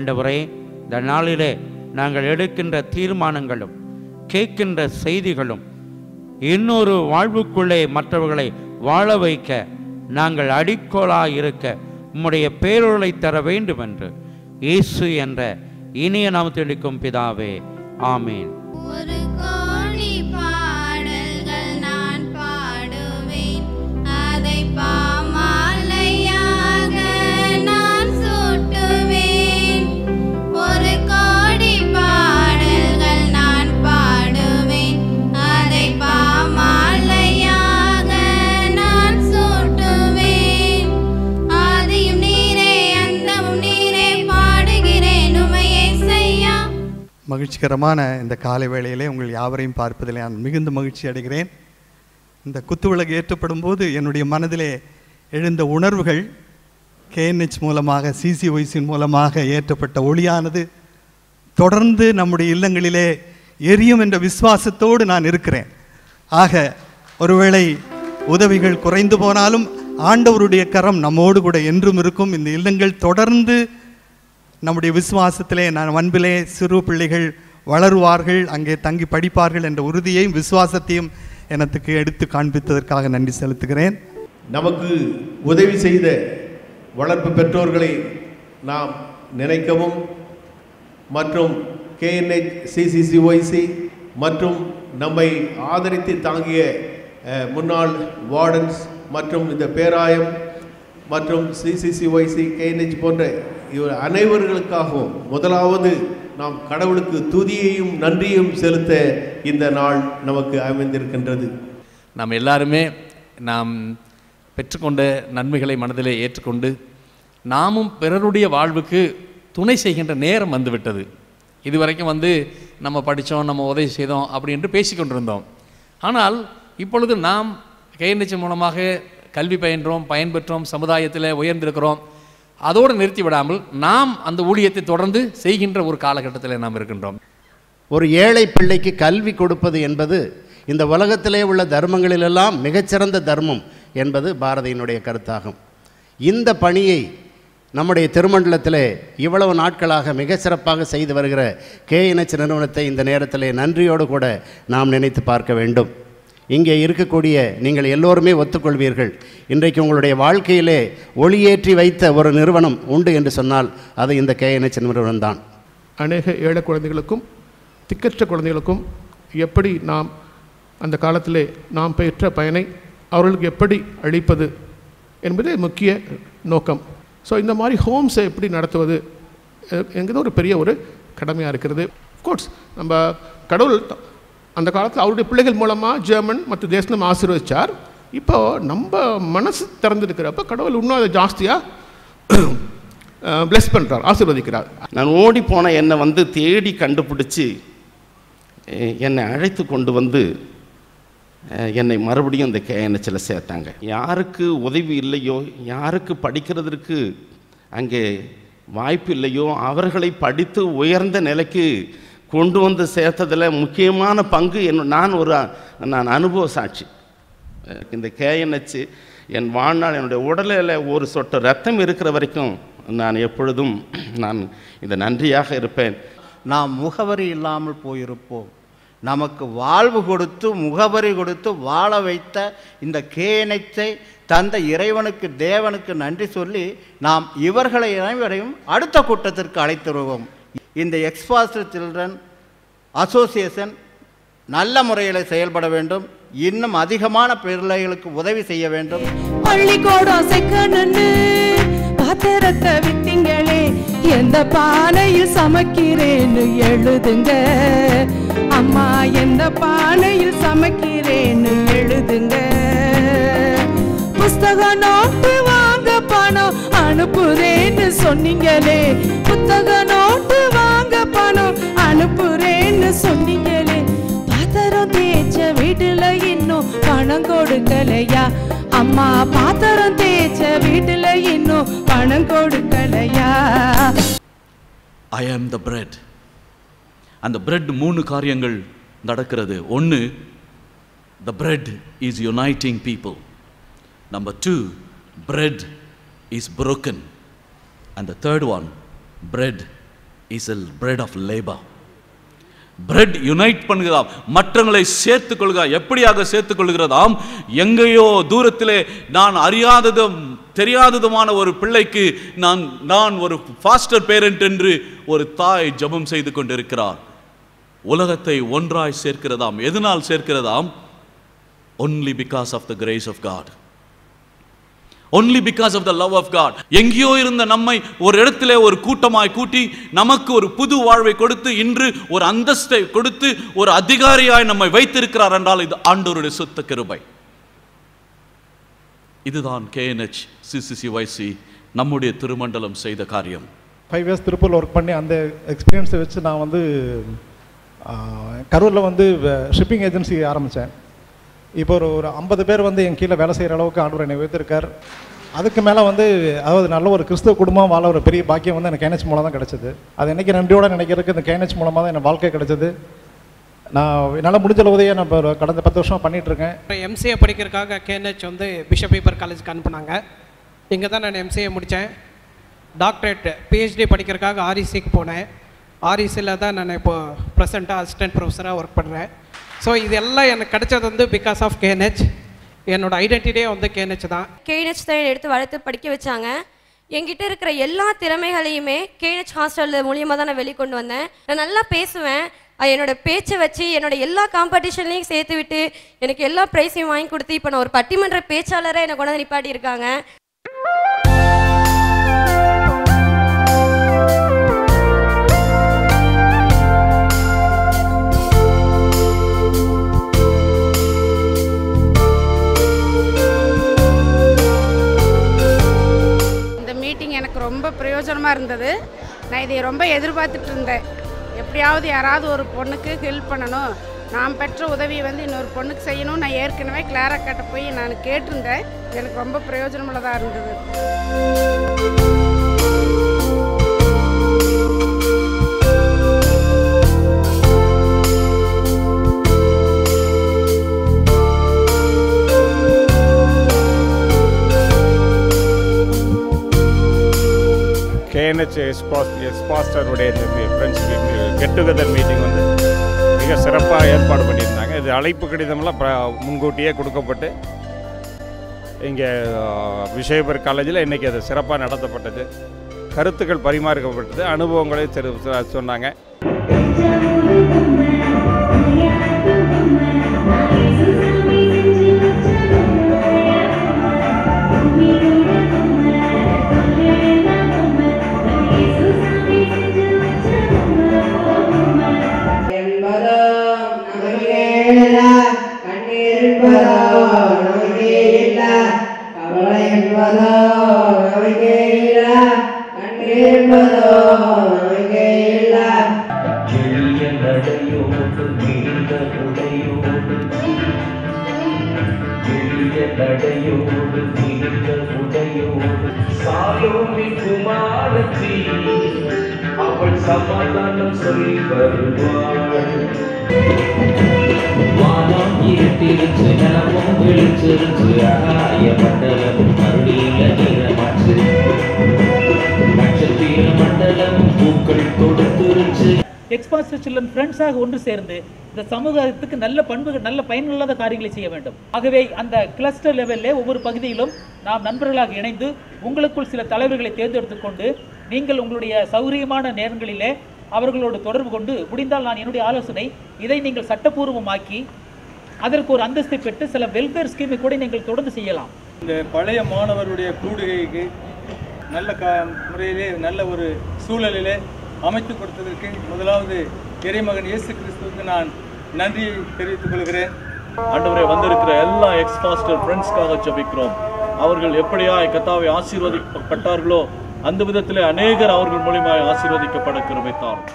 ஆண்டவரே, இந்த நாளிலே நாங்கள் எடுக்கின்ற தீர்மானங்களும் கேட்கின்ற செய்திகளும் இன்னொரு வாழ்வுக்குள்ளே மற்றவர்களை வாழ வைக்க நாங்கள் அடிக்கோளாக இருக்க உம்முடைய பேரொருளை தர வேண்டும் என்று இயேசு என்ற இனிய நாமத்தில் இருக்கும் பிதாவே, ஆமீன். மகிழ்ச்சிகரமான இந்த காலை வேளையிலே உங்கள் யாவரையும் பார்ப்பதில் நான் மிகுந்த மகிழ்ச்சி அடைகிறேன். இந்த குத்துவிளக்கு ஏற்றப்படும் போது என்னுடைய மனதிலே எழுந்த உணர்வுகள் KNH மூலமாக, CCYCயின் மூலமாக ஏற்றப்பட்ட ஒளியானது தொடர்ந்து நம்முடைய இல்லங்களிலே எரியும் என்ற விசுவாசத்தோடு நான் இருக்கிறேன். ஆக ஒருவேளை உதவிகள் குறைந்து போனாலும் ஆண்டவருடைய கரம் நம்மோடு கூட என்றும் இருக்கும். இந்த இல்லங்கள் தொடர்ந்து நம்முடைய விசுவாசத்திலே, நான் அன்பிலே சிறு பிள்ளைகள் வளருவார்கள், அங்கே தங்கி படிப்பார்கள் என்ற உறுதியையும் விசுவாசத்தையும் எனக்கு எடுத்து காண்பித்ததற்காக நன்றி செலுத்துகிறேன். நமக்கு உதவி செய்த வளர்ப்பு பெற்றோர்களை நாம் நினைக்கவும் மற்றும் KNH CCCYC மற்றும் நம்மை ஆதரித்து தாங்கிய முன்னாள் வார்டன்ஸ் மற்றும் இந்த பேராயம் மற்றும் CCCYC KNH போன்ற இவர் அனைவர்களுக்காகவும் முதலாவது நாம் கடவுளுக்கு துதியையும் நன்றியையும் செலுத்த இந்த நாள் நமக்கு அமைந்திருக்கின்றது. நாம் எல்லாருமே நாம் பெற்றுக்கொண்ட நன்மைகளை மனதிலே ஏற்றுக்கொண்டு நாமும் பிறருடைய வாழ்வுக்கு துணை செய்கின்ற நேரம் வந்துவிட்டது. இதுவரைக்கும் நம்ம படித்தோம், நம்ம உதவி செய்தோம் அப்படி என்று பேசிக்கொண்டிருந்தோம். ஆனால் இப்பொழுது நாம் KNH மூலமாக கல்வி பயின்றோம், பயன்பெற்றோம், சமுதாயத்தில் உயர்ந்திருக்கிறோம். அதோடு நிறுத்தி விடாமல் நாம் அந்த ஊழியத்தை தொடர்ந்து செய்கின்ற ஒரு காலகட்டத்தில் நாம் இருக்கின்றோம். ஒரு ஏழை பிள்ளைக்கு கல்வி கொடுப்பது என்பது இந்த உலகத்திலே உள்ள தர்மங்களிலெல்லாம் மிகச்சிறந்த தர்மம் என்பது பாரதியினுடைய கருத்தாகும். இந்த பணியை நம்முடைய திருமண்டலத்திலே இவ்வளவு நாட்களாக மிக சிறப்பாக செய்து வருகிற KNH நிறுவனத்தை இந்த நேரத்திலே நன்றியோடு கூட நாம் நினைத்து பார்க்க வேண்டும். இங்கே இருக்கக்கூடிய நீங்கள் எல்லோருமே ஒத்துக்கொள்வீர்கள், இன்றைக்கு உங்களுடைய வாழ்க்கையிலே ஒளியேற்றி வைத்த ஒரு நிறுவனம் உண்டு என்று சொன்னால் அது இந்த KNH நிறுவனம் தான். அநேக ஏழை குழந்தைகளுக்கும் திக்கற்ற குழந்தைகளுக்கும் எப்படி நாம் அந்த காலத்திலே நாம் பெற்ற பயனை அவர்களுக்கு எப்படி அளிப்பது என்பதே முக்கிய நோக்கம். ஸோ இந்த மாதிரி ஹோம்ஸை எப்படி நடத்துவது என்கிறது ஒரு பெரிய ஒரு கடமையாக இருக்கிறது. அஃப்கோர்ஸ் நம்ம கடவுள் அந்த காலத்தில் அவருடைய பிள்ளைகள் மூலமாக ஜெர்மன் மற்றும் தேசம் ஆசீர்வதிச்சார். இப்போ நம்ம மனசு திறந்துருக்கிறப்ப கடவுள் இன்னும் அதை ஜாஸ்தியாக பிளஸ் பண்ணுறார், ஆசீர்வதிக்கிறார். நான் ஓடி போன என்னை தேடி கண்டுபிடிச்சி என்னை அழைத்து கொண்டு என்னை மறுபடியும் இந்த KNHல சேர்த்தாங்க. யாருக்கு உதவி இல்லையோ, யாருக்கு படிக்கிறதுக்கு அங்கே வாய்ப்பு இல்லையோ அவர்களை படித்து உயர்ந்த நிலைக்கு கொண்டு சேர்த்ததில் முக்கியமான பங்கு நான் அனுபவ சாட்சி. இந்த KNH என் வாழ்நாள் என்னுடைய உடலில் ஒரு சொட்டு ரத்தம் இருக்கிற வரைக்கும் நான் எப்பொழுதும் இந்த நன்றியாக இருப்பேன். நாம் முகவரி இல்லாமல் போயிருப்போம். நமக்கு வாழ்வு கொடுத்து முகவரி கொடுத்து வாழ வைத்த இந்த KNHஐ தந்த இறைவனுக்கு தேவனுக்கு நன்றி சொல்லி நாம் இவர்களை அனைவரையும் அடுத்த கூட்டத்திற்கு அழைத்துருவோம். இந்த எக்ஸ்பாஸ்டர் சில்ட்ரன் அசோசியேஷன் நல்ல முறையில் செயல்பட வேண்டும். இன்னும் அதிகமான பிள்ளைகளுக்கு உதவி செய்ய வேண்டும். பள்ளிக்கூடம் செக்கணுன்னு பாத்திரத்தை விட்டீங்களே, எந்த பானையில் சமைக்கிறேன்னு எழுதுங்க. அம்மா எந்த பானையில் சமைக்கிறேன்னு எழுதுங்க. புஸ்தக நோட்டு வாங்க பணம் அனுப்புறேன்னு சொன்னீங்களே, புத்தக நோட்டு வாங்க பணம் அனுப்புறேன்னு சொன்னீங்களே, பாத்திரம் தேய்ச்ச வீட்டுல இன்னும் பணம் கொடுக்கலையா? அம்மா பாத்திரம் தேய்ச்ச வீட்டுல இன்னும் பணம் கொடுக்கலையா? I am the bread. அந்த bread 3 காரியங்கள் நடக்கிறது. ஒன்று, the bread is uniting people. Number 2, bread is broken. And the third one, bread is a bread of labor. Bread unite பண்ணுகிறதாம், மற்றவங்களை சேர்த்துக் கொள்கிறார். எப்படியாக சேர்த்துக் கொள்கிறதாம்? எங்கேயோ தூரத்திலே நான் அறியாததும் தெரியாததுமான ஒரு பிள்ளைக்கு நான் ஒரு ஃபாஸ்டர் பேரண்ட் என்று ஒரு தாய் ஜெபம் செய்து கொண்டிருக்கிறார். உலகத்தை ஒன்றாய் சேர்க்கிறதாம். எதனால் சேர்க்கிறதாம்? only because of the grace of God, only because of the love of God. எங்கேயோ இருந்த நம்மை ஒரு இடத்திலே ஒரு கூட்டமாய் கூட்டி நமக்கு ஒரு புது வாழ்வை கொடுத்து இன்று ஒரு அந்தஸ்தை கொடுத்து ஒரு அதிகாரியாய் நம்மை வைத்திருக்கிறார் என்றால் இது ஆண்டவருடைய சுத்த கிருபை. இதுதான் KNH CCCYC நம்முடைய திருமண்டலம் செய்த காரியம். 5 years திருப்பூரில் ஒர்க் பண்ணி அந்த எக்ஸ்பீரியன்ஸை வச்சு நான் வந்து கரூரில் வந்து ஷிப்பிங் ஏஜென்சி ஆரம்பித்தேன். இப்போ ஒரு 50 பேர் வந்து என் கீழே வேலை செய்கிற அளவுக்கு ஆண்டவர் என்னை வைத்திருக்கார். அதுக்கு மேலே வந்து அதாவது நல்ல ஒரு கிறிஸ்துவ குடும்பம் வாழ ஒரு பெரிய பாக்கியம் வந்து எனக்கு KNH மூலம் தான் கிடச்சிது. அது என்றைக்கு நன்றியோடு நினைக்கிறதுக்கு இந்த KNH மூலமாக தான் என் வாழ்க்கை கிடச்சிது. நான் என்னால் முடிஞ்ச உதவியை நான் இப்போ கடந்த 10 வருஷமாக பண்ணிகிட்ருக்கேன். MCA படிக்கிறதுக்காக KNH வந்து பிஷப் பீப்பர் காலேஜுக்கு அனுப்புனாங்க. இங்கே தான் நான் MCA முடித்தேன். டாக்டரேட் PhD படிக்கிறதுக்காக RECக்கு போனேன். RECயில் தான் நான் இப்போது ப்ரெசண்ட்டாக அசிஸ்டன்ட் ப்ரொஃபஸராக ஒர்க் பண்ணுறேன். ஸோ இதெல்லாம் எனக்கு கிடைச்சது வந்து பிகாஸ் ஆஃப் KNH. என்னோட ஐடென்டிட்டியே வந்து KNH தான். KNH தான் எடுத்து வளர்த்து படிக்க வச்சாங்க. என்கிட்ட இருக்கிற எல்லா திறமைகளையுமே KNH ஹாஸ்டல் மூலியமாக தான் நான் வெளிக்கொண்டு வந்தேன். நான் நல்லா பேசுவேன். என்னோட பேச்சை வச்சு என்னோட எல்லா காம்படிஷன்லையும் சேர்த்து விட்டு எனக்கு எல்லா ப்ரைஸையும் வாங்கி கொடுத்து இப்போ நான் ஒரு பட்டிமன்ற பேச்சாளராக என்னை கொண்டு வந்து நிப்பாட்டி இருக்காங்க. எனக்கு ரொம்ப பிரயோஜனமாக இருந்தது. நான் இதை ரொம்ப எதிர்பார்த்துட்டு இருந்தேன். எப்படியாவது யாராவது ஒரு பொண்ணுக்கு ஹெல்ப் பண்ணணும், நான் பெற்ற உதவியை வந்து இன்னொரு பொண்ணுக்கு செய்யணும். நான் ஏற்கனவே கிளாரா கிட்ட போய் நான் கேட்டிருந்தேன். எனக்கு ரொம்ப பிரயோஜனமுள்ளதாக இருந்தது. KNH எஸ்பாஸ்டருடைய ஃப்ரெண்ட்ஸ் கெட் டுகெதர் மீட்டிங் வந்து மிக சிறப்பாக ஏற்பாடு பண்ணியிருந்தாங்க. இது அழைப்பு கடிதமெல்லாம் முன்கூட்டியே கொடுக்கப்பட்டு இங்கே பிஷப் காலேஜில் இன்றைக்கி அது சிறப்பாக நடத்தப்பட்டது. கருத்துக்கள் பரிமாறிக்கப்பட்டது, அனுபவங்களை சொன்னாங்க. அவள் சமாதானம் சொல்லி வருவாள். வானம் இருட்டிருச்சு, நிலமும் விழிச்சிருச்சு, ஆகாய மண்டலமும் மறுடியில நீரமாச்சு, நட்சத்திர மண்டலமும் பூக்கள் கொடுத்துருச்சு. எக்ஸ்பாஸ்டர் சில்ட்ரன் ஃப்ரெண்ட்ஸாக ஒன்று சேர்ந்து இந்த சமூகத்துக்கு நல்ல பண்புகள், நல்ல பயனுள்ள காரியங்களை செய்ய வேண்டும். ஆகவே அந்த கிளஸ்டர் லெவலில் ஒவ்வொரு பகுதியிலும் நாம் நண்பர்களாக இணைந்து உங்களுக்குள் சில தலைவர்களை தேர்ந்தெடுத்துக்கொண்டு நீங்கள் உங்களுடைய சௌகரியமான நேரங்களிலே அவர்களோடு தொடர்பு கொண்டு முடிந்தால் நான் என்னுடைய ஆலோசனை இதை நீங்கள் சட்டப்பூர்வமாக்கி அதற்கு ஒரு அந்தஸ்தை பெற்று சில வெல்ஃபேர் ஸ்கீமை கூட நீங்கள் தொடர்ந்து செய்யலாம். இந்த பழைய மாணவருடைய கூடுகைக்கு நல்ல முறையிலே நல்ல ஒரு சூழலிலே அமைத்து கொடுத்ததற்கு முதலாவது இறைமகன் இயேசு கிறிஸ்துவுக்கு நான் நன்றியை தெரிவித்துக் கொள்கிறேன். ஆண்டவரே, வந்திருக்கிற எல்லா எக்ஸ்பாஸ்டர் ஃப்ரெண்ட்ஸ்க்காக ஜெபிக்கிறோம். அவர்கள் எப்படியாய் கர்த்தாவை ஆசீர்வதிக்கப்பட்டார்களோ அந்த விதத்திலே அநேகர் அவர்கள் மூலமாய் ஆசீர்வதிக்கப்பட கிருபை தாரும்.